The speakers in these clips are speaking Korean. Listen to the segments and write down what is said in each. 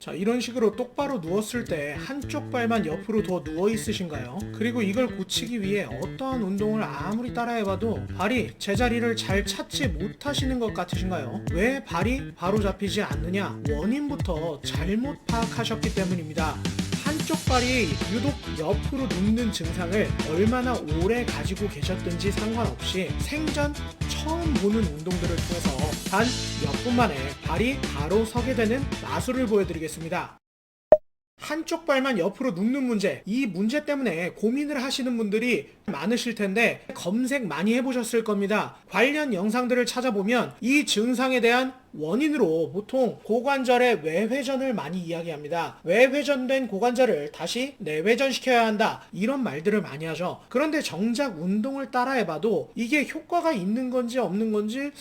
자, 이런 식으로 똑바로 누웠을 때 한쪽 발만 옆으로 더 누워 있으신가요? 그리고 이걸 고치기 위해 어떠한 운동을 아무리 따라해봐도 발이 제자리를 잘 찾지 못하시는 것 같으신가요? 왜 발이 바로 잡히지 않느냐? 원인부터 잘못 파악하셨기 때문입니다. 한쪽 발이 유독 옆으로 눕는 증상을 얼마나 오래 가지고 계셨든지 상관없이 생전 처음 보는 운동들을 통해서 단 몇 분 만에 발이 바로 서게 되는 마술을 보여드리겠습니다. 한쪽 발만 옆으로 눕는 문제, 이 문제 때문에 고민을 하시는 분들이 많으실 텐데 검색 많이 해보셨을 겁니다. 관련 영상들을 찾아보면 이 증상에 대한 원인으로 보통 고관절의 외회전을 많이 이야기합니다. 외회전된 고관절을 다시 내회전시켜야 한다, 이런 말들을 많이 하죠. 그런데 정작 운동을 따라해봐도 이게 효과가 있는 건지 없는 건지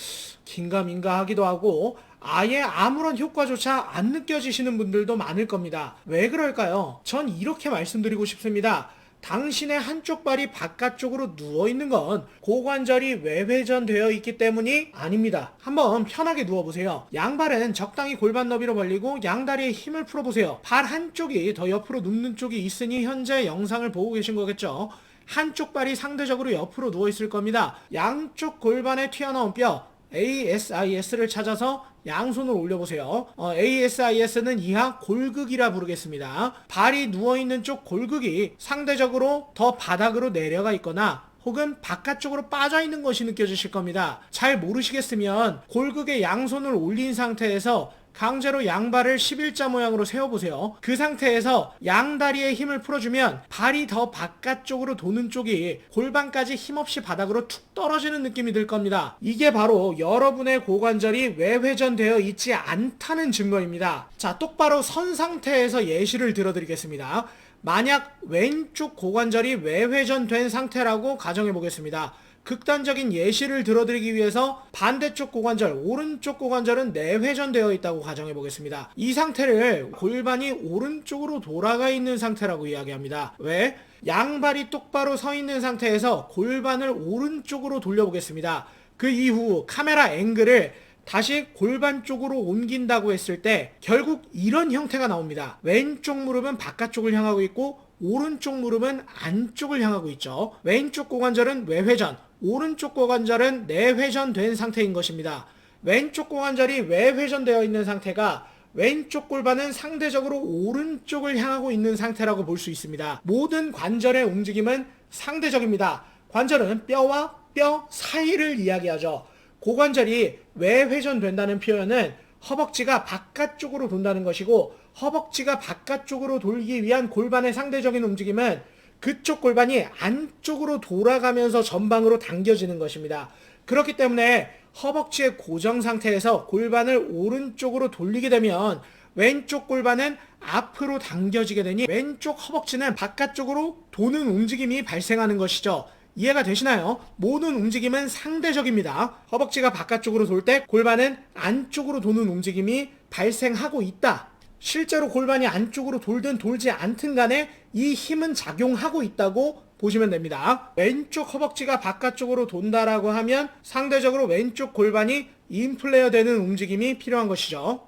긴가민가 하기도 하고 아예 아무런 효과조차 안 느껴지시는 분들도 많을 겁니다. 왜 그럴까요? 전 이렇게 말씀드리고 싶습니다. 당신의 한쪽 발이 바깥쪽으로 누워있는 건 고관절이 외회전되어 있기 때문이 아닙니다. 한번 편하게 누워보세요. 양발은 적당히 골반 너비로 벌리고 양다리에 힘을 풀어보세요. 발 한쪽이 더 옆으로 눕는 쪽이 있으니 현재 영상을 보고 계신 거겠죠. 한쪽 발이 상대적으로 옆으로 누워있을 겁니다. 양쪽 골반에 튀어나온 뼈 ASIS를 찾아서 양손을 올려보세요. ASIS는 이하 골극이라 부르겠습니다. 발이 누워있는 쪽 골극이 상대적으로 더 바닥으로 내려가 있거나 혹은 바깥쪽으로 빠져있는 것이 느껴지실 겁니다. 잘 모르시겠으면 골극의 양손을 올린 상태에서 강제로 양발을 11자 모양으로 세워보세요. 그 상태에서 양다리에 힘을 풀어주면 발이 더 바깥쪽으로 도는 쪽이 골반까지 힘없이 바닥으로 툭 떨어지는 느낌이 들 겁니다. 이게 바로 여러분의 고관절이 외회전되어 있지 않다는 증거입니다. 자, 똑바로 선 상태에서 예시를 들어드리겠습니다. 만약 왼쪽 고관절이 외회전된 상태라고 가정해 보겠습니다. 극단적인 예시를 들어드리기 위해서 반대쪽 고관절, 오른쪽 고관절은 내회전되어 있다고 가정해 보겠습니다. 이 상태를 골반이 오른쪽으로 돌아가 있는 상태라고 이야기합니다. 왜? 양발이 똑바로 서 있는 상태에서 골반을 오른쪽으로 돌려보겠습니다. 그 이후 카메라 앵글을 다시 골반 쪽으로 옮긴다고 했을 때 결국 이런 형태가 나옵니다. 왼쪽 무릎은 바깥쪽을 향하고 있고 오른쪽 무릎은 안쪽을 향하고 있죠. 왼쪽 고관절은 외회전, 오른쪽 고관절은 내회전된 상태인 것입니다. 왼쪽 고관절이 외회전되어 있는 상태가 왼쪽 골반은 상대적으로 오른쪽을 향하고 있는 상태라고 볼 수 있습니다. 모든 관절의 움직임은 상대적입니다. 관절은 뼈와 뼈 사이를 이야기하죠. 고관절이 외회전된다는 표현은 허벅지가 바깥쪽으로 돈다는 것이고 허벅지가 바깥쪽으로 돌기 위한 골반의 상대적인 움직임은 그쪽 골반이 안쪽으로 돌아가면서 전방으로 당겨지는 것입니다. 그렇기 때문에 허벅지의 고정 상태에서 골반을 오른쪽으로 돌리게 되면 왼쪽 골반은 앞으로 당겨지게 되니 왼쪽 허벅지는 바깥쪽으로 도는 움직임이 발생하는 것이죠. 이해가 되시나요? 모든 움직임은 상대적입니다. 허벅지가 바깥쪽으로 돌 때 골반은 안쪽으로 도는 움직임이 발생하고 있다. 실제로 골반이 안쪽으로 돌든 돌지 않든 간에 이 힘은 작용하고 있다고 보시면 됩니다. 왼쪽 허벅지가 바깥쪽으로 돈다라고 하면 상대적으로 왼쪽 골반이 인플레어 되는 움직임이 필요한 것이죠.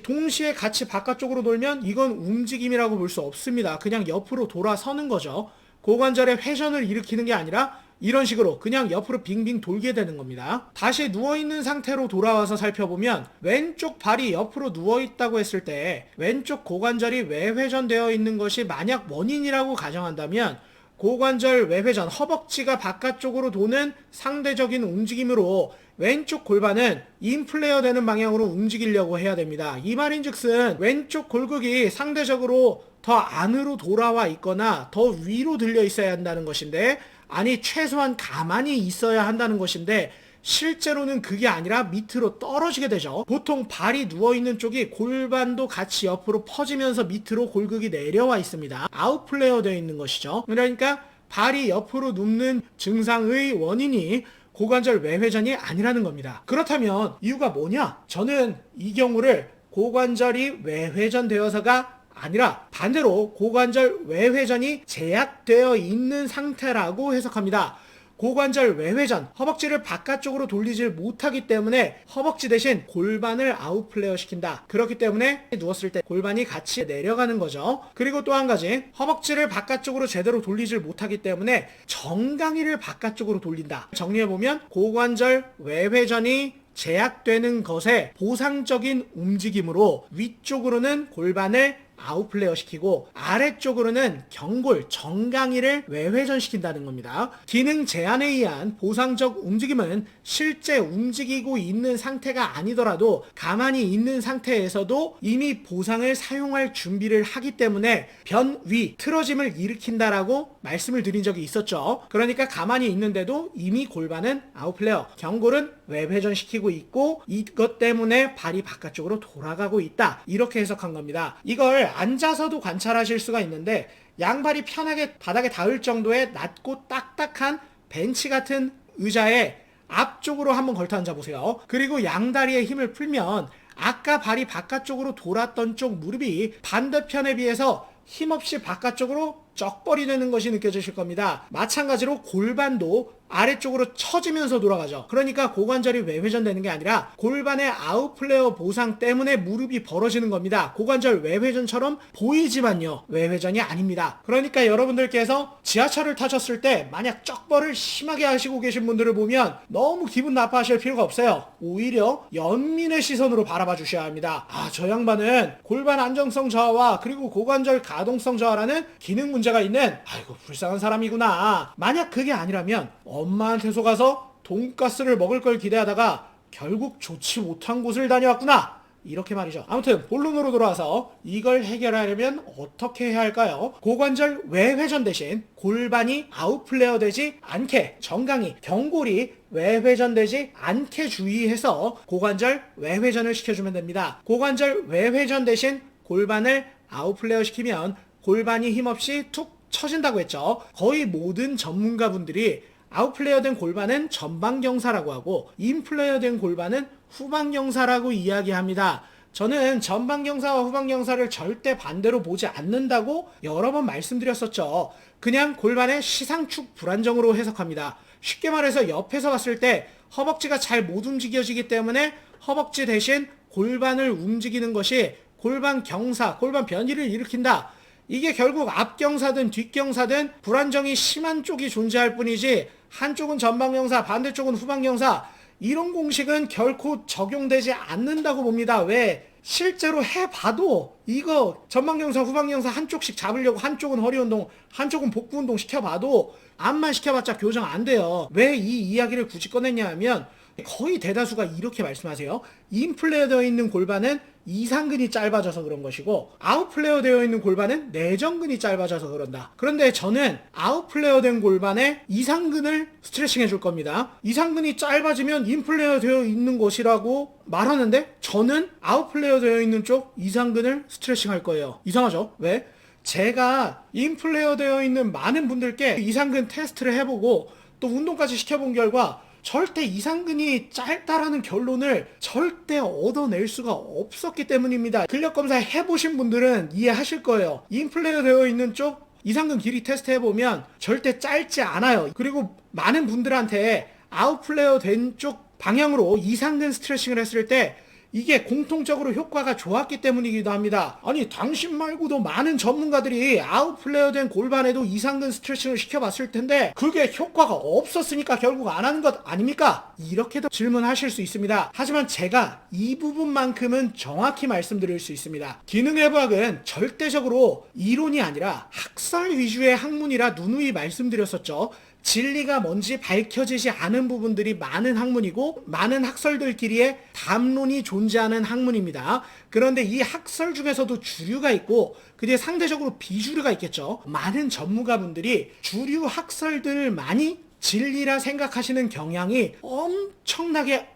동시에 같이 바깥쪽으로 돌면 이건 움직임이라고 볼 수 없습니다. 그냥 옆으로 돌아서는 거죠. 고관절의 회전을 일으키는 게 아니라 이런 식으로 그냥 옆으로 빙빙 돌게 되는 겁니다. 다시 누워있는 상태로 돌아와서 살펴보면 왼쪽 발이 옆으로 누워있다고 했을 때 왼쪽 고관절이 외회전되어 있는 것이 만약 원인이라고 가정한다면 고관절 외회전, 허벅지가 바깥쪽으로 도는 상대적인 움직임으로 왼쪽 골반은 인플레어 되는 방향으로 움직이려고 해야 됩니다. 이 말인즉슨 왼쪽 골극이 상대적으로 더 안으로 돌아와 있거나 더 위로 들려 있어야 한다는 것인데, 아니 최소한 가만히 있어야 한다는 것인데 실제로는 그게 아니라 밑으로 떨어지게 되죠. 보통 발이 누워있는 쪽이 골반도 같이 옆으로 퍼지면서 밑으로 골극이 내려와 있습니다. 아웃플레어 되어 있는 것이죠. 그러니까 발이 옆으로 눕는 증상의 원인이 고관절 외회전이 아니라는 겁니다. 그렇다면 이유가 뭐냐? 저는 이 경우를 고관절이 외회전되어서가 아니라 반대로 고관절 외회전이 제약되어 있는 상태라고 해석합니다. 고관절 외회전, 허벅지를 바깥쪽으로 돌리질 못하기 때문에 허벅지 대신 골반을 아웃플레어 시킨다. 그렇기 때문에 누웠을 때 골반이 같이 내려가는 거죠. 그리고 또 한 가지, 허벅지를 바깥쪽으로 제대로 돌리질 못하기 때문에 정강이를 바깥쪽으로 돌린다. 정리해보면 고관절 외회전이 제약되는 것에 보상적인 움직임으로 위쪽으로는 골반을 아웃플레어 시키고 아래쪽으로는 경골, 정강이를 외회전시킨다는 겁니다. 기능 제한에 의한 보상적 움직임은 실제 움직이고 있는 상태가 아니더라도 가만히 있는 상태에서도 이미 보상을 사용할 준비를 하기 때문에 변위, 틀어짐을 일으킨다라고 말씀을 드린 적이 있었죠. 그러니까 가만히 있는데도 이미 골반은 아웃플레어, 경골은 외회전시키고 있고 이것 때문에 발이 바깥쪽으로 돌아가고 있다. 이렇게 해석한 겁니다. 이걸 앉아서도 관찰하실 수가 있는데 양발이 편하게 바닥에 닿을 정도의 낮고 딱딱한 벤치 같은 의자에 앞쪽으로 한번 걸터 앉아보세요. 그리고 양다리에 힘을 풀면 아까 발이 바깥쪽으로 돌았던 쪽 무릎이 반대편에 비해서 힘없이 바깥쪽으로 쩍벌이 되는 것이 느껴지실 겁니다. 마찬가지로 골반도 아래쪽으로 처지면서 돌아가죠. 그러니까 고관절이 외회전되는 게 아니라 골반의 아웃플레어 보상 때문에 무릎이 벌어지는 겁니다. 고관절 외회전처럼 보이지만요, 외회전이 아닙니다. 그러니까 여러분들께서 지하철을 타셨을 때 만약 쩍벌을 심하게 하시고 계신 분들을 보면 너무 기분 나빠하실 필요가 없어요. 오히려 연민의 시선으로 바라봐 주셔야 합니다. 저 양반은 골반 안정성 저하와 그리고 고관절 가동성 저하라는 기능 문제가 있는 불쌍한 사람이구나. 만약 그게 아니라면 엄마한테 속아서 돈가스를 먹을 걸 기대하다가 결국 좋지 못한 곳을 다녀왔구나. 이렇게 말이죠. 아무튼 본론으로 돌아와서 이걸 해결하려면 어떻게 해야 할까요? 고관절 외회전 대신 골반이 아웃플레어 되지 않게, 정강이, 경골이 외회전되지 않게 주의해서 고관절 외회전을 시켜주면 됩니다. 고관절 외회전 대신 골반을 아웃플레어 시키면 골반이 힘없이 툭 처진다고 했죠. 거의 모든 전문가분들이 아웃플레어 된 골반은 전방경사라고 하고 인플레어 된 골반은 후방경사라고 이야기합니다. 저는 전방경사와 후방경사를 절대 반대로 보지 않는다고 여러 번 말씀드렸었죠. 그냥 골반의 시상축 불안정으로 해석합니다. 쉽게 말해서 옆에서 봤을 때 허벅지가 잘 못 움직여지기 때문에 허벅지 대신 골반을 움직이는 것이 골반 경사, 골반 변이를 일으킨다. 이게 결국 앞경사든 뒷경사든 불안정이 심한 쪽이 존재할 뿐이지 한쪽은 전방경사, 반대쪽은 후방경사, 이런 공식은 결코 적용되지 않는다고 봅니다. 왜? 실제로 해봐도 이거 전방경사, 후방경사 한쪽씩 잡으려고 한쪽은 허리운동, 한쪽은 복부운동 시켜봐도 암만 시켜봤자 교정 안 돼요. 왜 이 이야기를 굳이 꺼냈냐 하면 거의 대다수가 이렇게 말씀하세요. 인플레어 되어 있는 골반은 이상근이 짧아져서 그런 것이고 아웃플레어 되어 있는 골반은 내전근이 짧아져서 그런다. 그런데 저는 아웃플레어 된 골반에 이상근을 스트레칭 해줄 겁니다. 이상근이 짧아지면 인플레어 되어 있는 것이라고 말하는데 저는 아웃플레어 되어 있는 쪽 이상근을 스트레칭 할 거예요. 이상하죠? 왜? 제가 인플레어 되어 있는 많은 분들께 이상근 테스트를 해보고 또 운동까지 시켜본 결과 절대 이상근이 짧다라는 결론을 절대 얻어낼 수가 없었기 때문입니다. 근력검사 해보신 분들은 이해하실 거예요. 인플레어 되어 있는 쪽 이상근 길이 테스트 해보면 절대 짧지 않아요. 그리고 많은 분들한테 아웃플레어 된 쪽 방향으로 이상근 스트레칭을 했을 때 이게 공통적으로 효과가 좋았기 때문이기도 합니다. 아니 당신 말고도 많은 전문가들이 아웃플레어 된 골반에도 이상근 스트레칭을 시켜봤을 텐데 그게 효과가 없었으니까 결국 안 하는 것 아닙니까? 이렇게도 질문하실 수 있습니다. 하지만 제가 이 부분만큼은 정확히 말씀드릴 수 있습니다. 기능해부학은 절대적으로 이론이 아니라 학설 위주의 학문이라 누누이 말씀드렸었죠. 진리가 뭔지 밝혀지지 않은 부분들이 많은 학문이고 많은 학설들끼리의 담론이 존재하는 학문입니다. 그런데 이 학설 중에서도 주류가 있고 그 뒤에 상대적으로 비주류가 있겠죠. 많은 전문가분들이 주류 학설들만이 진리라 생각하시는 경향이 엄청나게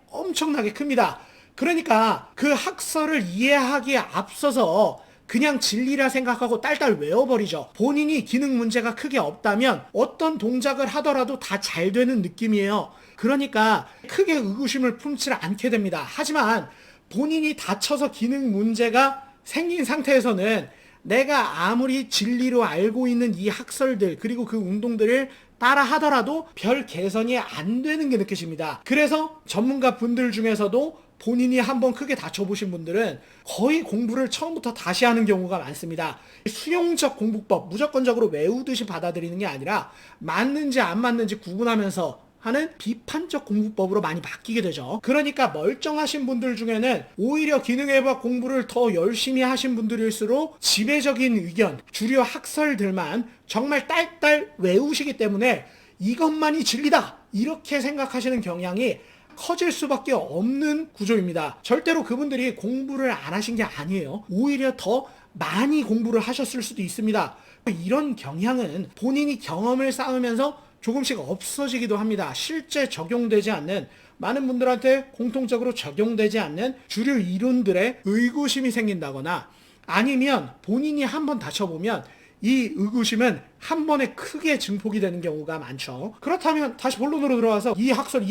큽니다. 그러니까 그 학설을 이해하기에 앞서서 그냥 진리라 생각하고 딸딸 외워버리죠. 본인이 기능 문제가 크게 없다면 어떤 동작을 하더라도 다 잘 되는 느낌이에요. 그러니까 크게 의구심을 품지 않게 됩니다. 하지만 본인이 다쳐서 기능 문제가 생긴 상태에서는 내가 아무리 진리로 알고 있는 이 학설들 그리고 그 운동들을 따라 하더라도 별 개선이 안 되는 게 느껴집니다. 그래서 전문가 분들 중에서도 본인이 한번 크게 다쳐보신 분들은 거의 공부를 처음부터 다시 하는 경우가 많습니다. 수용적 공부법 무조건적으로 외우듯이 받아들이는 게 아니라 맞는지 안 맞는지 구분하면서 하는 비판적 공부법으로 많이 바뀌게 되죠. 그러니까 멀쩡하신 분들 중에는 오히려 기능해부학 공부를 더 열심히 하신 분들일수록 지배적인 의견, 주류 학설들만 정말 딸딸 외우시기 때문에 이것만이 진리다! 이렇게 생각하시는 경향이 커질 수밖에 없는 구조입니다. 절대로 그분들이 공부를 안 하신 게 아니에요. 오히려 더 많이 공부를 하셨을 수도 있습니다. 이런 경향은 본인이 경험을 쌓으면서 조금씩 없어지기도 합니다. 실제 적용되지 않는, 많은 분들한테 공통적으로 적용되지 않는 주류 이론들의 의구심이 생긴다거나 아니면 본인이 한번 다쳐보면 이 의구심은 한 번에 크게 증폭이 되는 경우가 많죠. 그렇다면 다시 본론으로 들어와서 이 학설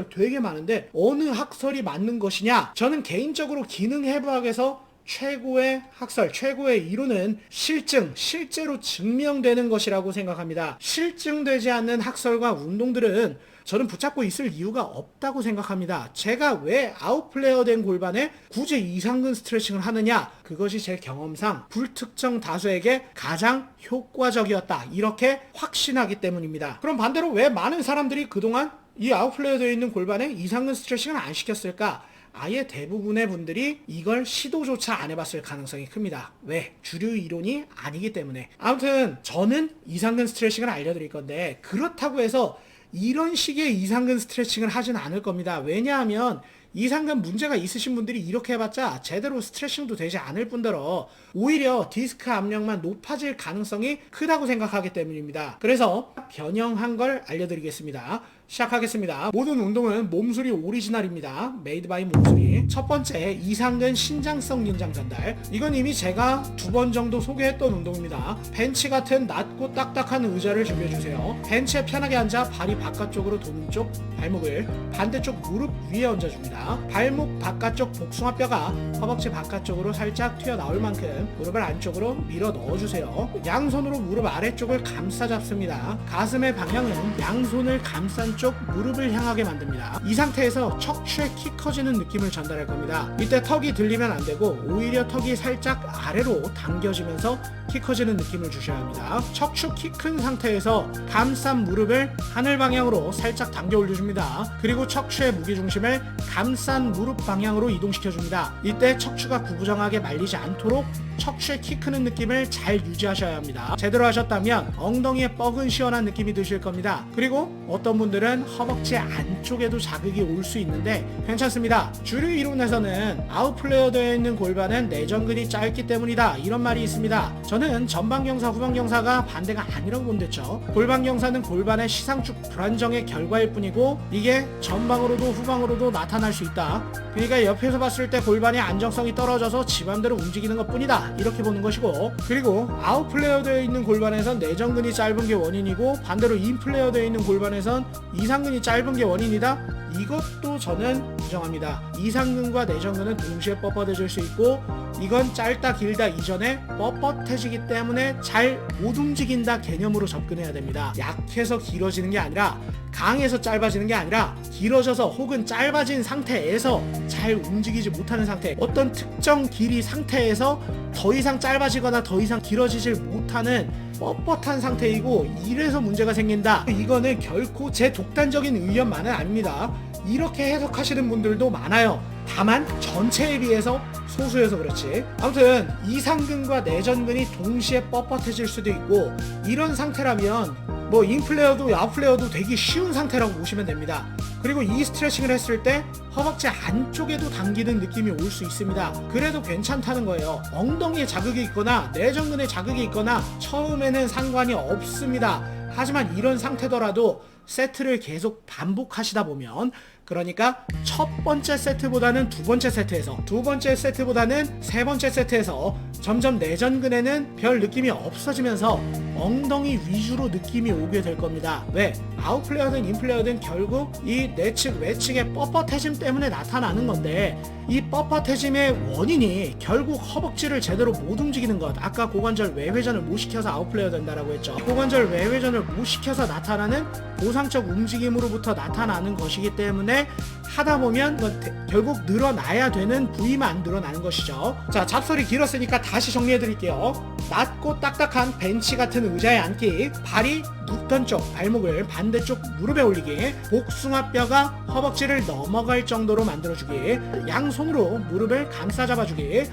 되게 많은데 어느 학설이 맞는 것이냐? 저는 개인적으로 기능해부학에서 최고의 학설, 최고의 이론은 실제로 증명되는 것이라고 생각합니다. 실증되지 않는 학설과 운동들은 저는 붙잡고 있을 이유가 없다고 생각합니다. 제가 왜 아웃플레어된 골반에 굳이 이상근 스트레칭을 하느냐? 그것이 제 경험상 불특정 다수에게 가장 효과적이었다. 이렇게 확신하기 때문입니다. 그럼 반대로 왜 많은 사람들이 그동안 이 아웃플레어 되어 있는 골반에 이상근 스트레칭을 안 시켰을까? 아예 대부분의 분들이 이걸 시도조차 안 해봤을 가능성이 큽니다. 왜? 주류 이론이 아니기 때문에. 아무튼 저는 이상근 스트레칭을 알려드릴 건데 그렇다고 해서 이런 식의 이상근 스트레칭을 하진 않을 겁니다. 왜냐하면 이상근 문제가 있으신 분들이 이렇게 해봤자 제대로 스트레칭도 되지 않을 뿐더러 오히려 디스크 압력만 높아질 가능성이 크다고 생각하기 때문입니다. 그래서 변형한 걸 알려드리겠습니다. 시작하겠습니다. 모든 운동은 몸수리 오리지널입니다. 메이드 바이 몸수리. 첫 번째, 이상근 신장성 연장 전달. 이건 이미 제가 2번 정도 소개했던 운동입니다. 벤치 같은 낮고 딱딱한 의자를 준비해주세요. 벤치에 편하게 앉아 발이 바깥쪽으로 도는 쪽 발목을 반대쪽 무릎 위에 얹어줍니다. 발목 바깥쪽 복숭아뼈가 허벅지 바깥쪽으로 살짝 튀어나올 만큼 무릎을 안쪽으로 밀어 넣어주세요. 양손으로 무릎 아래쪽을 감싸 잡습니다. 가슴의 방향은 양손을 감싼 쪽 무릎을 향하게 만듭니다. 이 상태에서 척추에 키 커지는 느낌을 전달할 겁니다. 이때 턱이 들리면 안 되고 오히려 턱이 살짝 아래로 당겨지면서 키 커지는 느낌을 주셔야 합니다. 척추 키 큰 상태에서 감싼 무릎을 하늘 방향으로 살짝 당겨 올려줍니다. 그리고 척추의 무게중심을 감싼 무릎 방향으로 이동시켜줍니다. 이때 척추가 구부정하게 말리지 않도록 척추의 키 크는 느낌을 잘 유지하셔야 합니다. 제대로 하셨다면 엉덩이에 뻐근 시원한 느낌이 드실 겁니다. 그리고 어떤 분들은 허벅지 안쪽에도 자극이 올 수 있는데 괜찮습니다. 주류 이론에서는 아웃플레어 되어 있는 골반은 내전근이 짧기 때문이다 이런 말이 있습니다. 저는 전방경사 후방경사가 반대가 아니라고 본댔죠. 골반경사는 골반의 시상축 불안정의 결과일 뿐이고 이게 전방으로도 후방으로도 나타날 수 있다. 그러니까 옆에서 봤을 때 골반의 안정성이 떨어져서 지 맘대로 움직이는 것 뿐이다 이렇게 보는 것이고, 그리고 아웃플레어 되어 있는 골반에선 내전근이 짧은 게 원인이고 반대로 인플레어 되어 있는 골반에선 이상근이 짧은 게 원인이다. 이것도 저는 부정합니다. 이상근과 내전근은 동시에 뻣뻣해질 수 있고 이건 짧다 길다 이전에 뻣뻣해지기 때문에 잘 못 움직인다 개념으로 접근해야 됩니다. 약해서 길어지는 게 아니라 강해서 짧아지는 게 아니라 길어져서 혹은 짧아진 상태에서 잘 움직이지 못하는 상태, 어떤 특정 길이 상태에서 더 이상 짧아지거나 더 이상 길어지질 못하는 뻣뻣한 상태이고 이래서 문제가 생긴다. 이거는 결코 제 독단적인 의견만은 아닙니다. 이렇게 해석하시는 분들도 많아요. 다만 전체에 비해서 소수여서 그렇지. 아무튼 이상근과 내전근이 동시에 뻣뻣해질 수도 있고 이런 상태라면 뭐 인플레어도 아웃플레어도 되기 쉬운 상태라고 보시면 됩니다. 그리고 이 스트레칭을 했을 때 허벅지 안쪽에도 당기는 느낌이 올 수 있습니다. 그래도 괜찮다는 거예요. 엉덩이에 자극이 있거나 내전근에 자극이 있거나 처음에는 상관이 없습니다. 하지만 이런 상태더라도 세트를 계속 반복하시다 보면 그러니까 첫 번째 세트보다는 두 번째 세트에서, 두 번째 세트보다는 세 번째 세트에서 점점 내전근에는 별 느낌이 없어지면서 엉덩이 위주로 느낌이 오게 될 겁니다. 왜? 아웃플레이어든 인플레이어든 결국 이 내측 외측의 뻣뻣해짐 때문에 나타나는 건데, 이 뻣뻣해짐의 원인이 결국 허벅지를 제대로 못 움직이는 것, 아까 고관절 외회전을 못 시켜서 아웃플레이어 된다라고 했죠. 고관절 외회전을 못 시켜서 나타나는 보상적 움직임으로부터 나타나는 것이기 때문에 하다 보면 결국 늘어나야 되는 부위만 늘어나는 것이죠. 자, 잡설이 길었으니까 다시 정리해 드릴게요. 낮고 딱딱한 벤치 같은 의자에 앉기, 발이 눕던 쪽 발목을 반대쪽 무릎에 올리기, 복숭아뼈가 허벅지를 넘어갈 정도로 만들어주기, 양손으로 무릎을 감싸 잡아주기,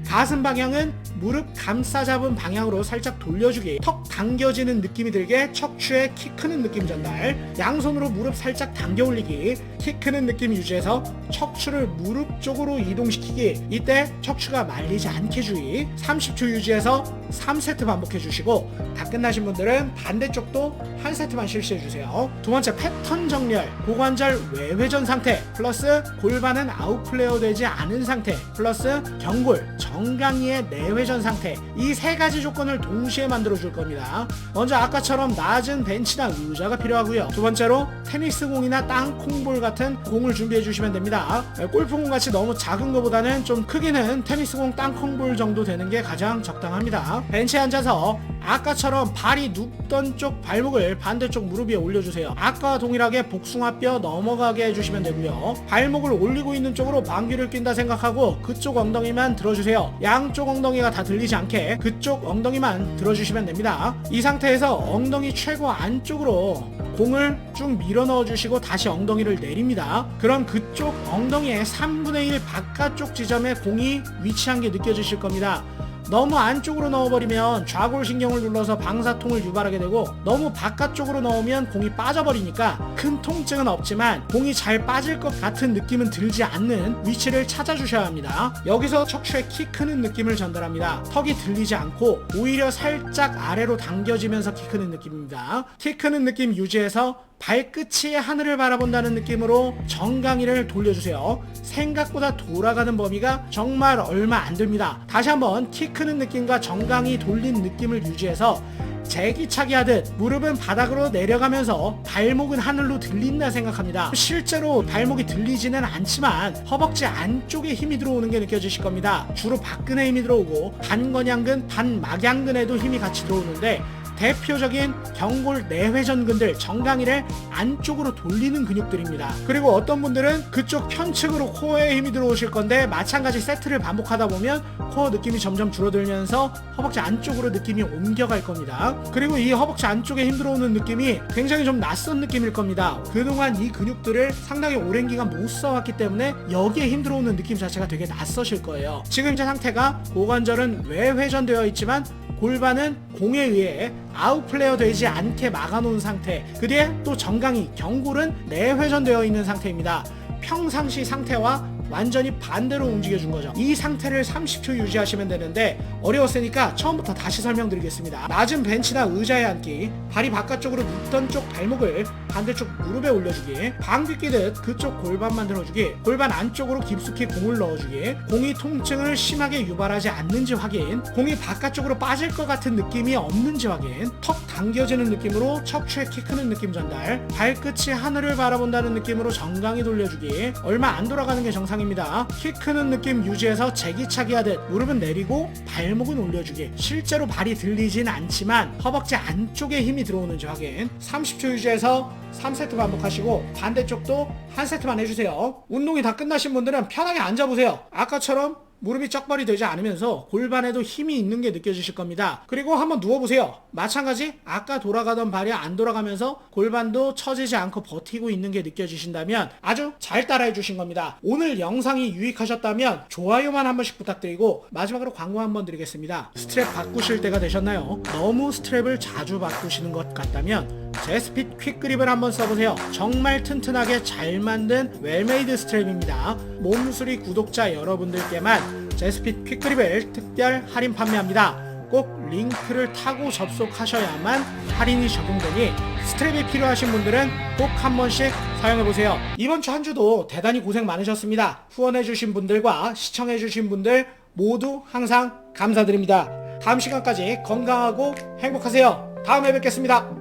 가슴 방향은 무릎 감싸 잡은 방향으로 살짝 돌려주기, 턱 당겨지는 느낌이 들게 척추에 키 크는 느낌 전달, 양손으로 무릎 살짝 당겨 올리기, 키 크는 느낌 유지해서 척추를 무릎 쪽으로 이동시키기, 이때 척추가 말리지 않게 주의, 30초 유지해서 3세트 반복해 주시고, 다 끝나신 분들은 반대쪽도 한 세트만 실시해 주세요. 두 번째, 패턴 정렬, 고관절 외회전 상태 플러스 골반은 아웃플레이어 되지 않은 상태 플러스 경골, 정강이의 내회전 상태, 이 세 가지 조건을 동시에 만들어 줄 겁니다. 먼저 아까처럼 낮은 벤치나 의자가 필요하고요. 두 번째로 테니스 공이나 땅콩볼 같은 공을 준비해 주시면 됩니다. 골프공 같이 너무 작은 것보다는 좀 크기는 테니스 공, 땅콩볼 정도 되는 게 가장 적당합니다. 벤치에 앉아서 아까처럼 발이 눕던 쪽 발목을 반대쪽 무릎 위에 올려주세요. 아까와 동일하게 복숭아뼈 넘어가게 해주시면 되고요. 발목을 올리고 있는 쪽으로 방귀를 낀다 생각하고 그쪽 엉덩이만 들어주세요. 양쪽 엉덩이가 다 들리지 않게 그쪽 엉덩이만 들어주시면 됩니다. 이 상태에서 엉덩이 최고 안쪽으로 공을 쭉 밀어 넣어주시고 다시 엉덩이를 내립니다. 그럼 그쪽 엉덩이의 3분의 1 바깥쪽 지점에 공이 위치한 게 느껴지실 겁니다. 너무 안쪽으로 넣어버리면 좌골신경을 눌러서 방사통을 유발하게 되고, 너무 바깥쪽으로 넣으면 공이 빠져버리니까 큰 통증은 없지만 공이 잘 빠질 것 같은 느낌은 들지 않는 위치를 찾아주셔야 합니다. 여기서 척추에 키 크는 느낌을 전달합니다. 턱이 들리지 않고 오히려 살짝 아래로 당겨지면서 키 크는 느낌입니다. 키 크는 느낌 유지해서 발끝이 하늘을 바라본다는 느낌으로 정강이를 돌려주세요. 생각보다 돌아가는 범위가 정말 얼마 안 됩니다. 다시 한번 키 크는 느낌과 정강이 돌린 느낌을 유지해서 제기차기 하듯 무릎은 바닥으로 내려가면서 발목은 하늘로 들린다 생각합니다. 실제로 발목이 들리지는 않지만 허벅지 안쪽에 힘이 들어오는 게 느껴지실 겁니다. 주로 박근에 힘이 들어오고 반건양근, 반막양근에도 힘이 같이 들어오는데, 대표적인 경골 내회전근들 정강이를 안쪽으로 돌리는 근육들입니다. 그리고 어떤 분들은 그쪽 편측으로 코어에 힘이 들어오실 건데, 마찬가지 세트를 반복하다 보면 코어 느낌이 점점 줄어들면서 허벅지 안쪽으로 느낌이 옮겨갈 겁니다. 그리고 이 허벅지 안쪽에 힘 들어오는 느낌이 굉장히 좀 낯선 느낌일 겁니다. 그동안 이 근육들을 상당히 오랜 기간 못 써왔기 때문에 여기에 힘 들어오는 느낌 자체가 되게 낯서실 거예요. 지금 제 상태가 고관절은 외회전되어 있지만 골반은 공에 의해 아웃플레이어 되지 않게 막아놓은 상태, 그 뒤에 또 정강이, 경골은 내회전되어 있는 상태입니다. 평상시 상태와 완전히 반대로 움직여준 거죠. 이 상태를 30초 유지하시면 되는데, 어려웠으니까 처음부터 다시 설명드리겠습니다. 낮은 벤치나 의자에 앉기, 발이 바깥쪽으로 눕던 쪽 발목을 반대쪽 무릎에 올려주기, 방귀 끼듯 그쪽 골반만 들어주기, 골반 안쪽으로 깊숙이 공을 넣어주기, 공이 통증을 심하게 유발하지 않는지 확인, 공이 바깥쪽으로 빠질 것 같은 느낌이 없는지 확인, 턱 당겨지는 느낌으로 척추에 키 크는 느낌 전달, 발끝이 하늘을 바라본다는 느낌으로 정강이 돌려주기, 얼마 안 돌아가는 게 정상 입니다. 키 크는 느낌 유지해서 제기차기 하듯 무릎은 내리고 발목은 올려주기, 실제로 발이 들리진 않지만 허벅지 안쪽에 힘이 들어오는지 확인, 30초 유지해서 3세트 반복하시고 반대쪽도 한 세트만 해주세요. 운동이 다 끝나신 분들은 편하게 앉아보세요. 아까처럼 무릎이 쩍벌이 되지 않으면서 골반에도 힘이 있는 게 느껴지실 겁니다. 그리고 한번 누워보세요. 마찬가지 아까 돌아가던 발이 안 돌아가면서 골반도 처지지 않고 버티고 있는 게 느껴지신다면 아주 잘 따라해 주신 겁니다. 오늘 영상이 유익하셨다면 좋아요만 한 번씩 부탁드리고, 마지막으로 광고 한번 드리겠습니다. 스트랩 바꾸실 때가 되셨나요? 너무 스트랩을 자주 바꾸시는 것 같다면 제스핏 퀵그립을 한번 써보세요. 정말 튼튼하게 잘 만든 웰메이드 스트랩입니다. 몸수리 구독자 여러분들께만 제스핏 퀵그립을 특별 할인 판매합니다. 꼭 링크를 타고 접속하셔야만 할인이 적용되니 스트랩이 필요하신 분들은 꼭 한 번씩 사용해보세요. 이번 주 한 주도 대단히 고생 많으셨습니다. 후원해주신 분들과 시청해주신 분들 모두 항상 감사드립니다. 다음 시간까지 건강하고 행복하세요. 다음에 뵙겠습니다.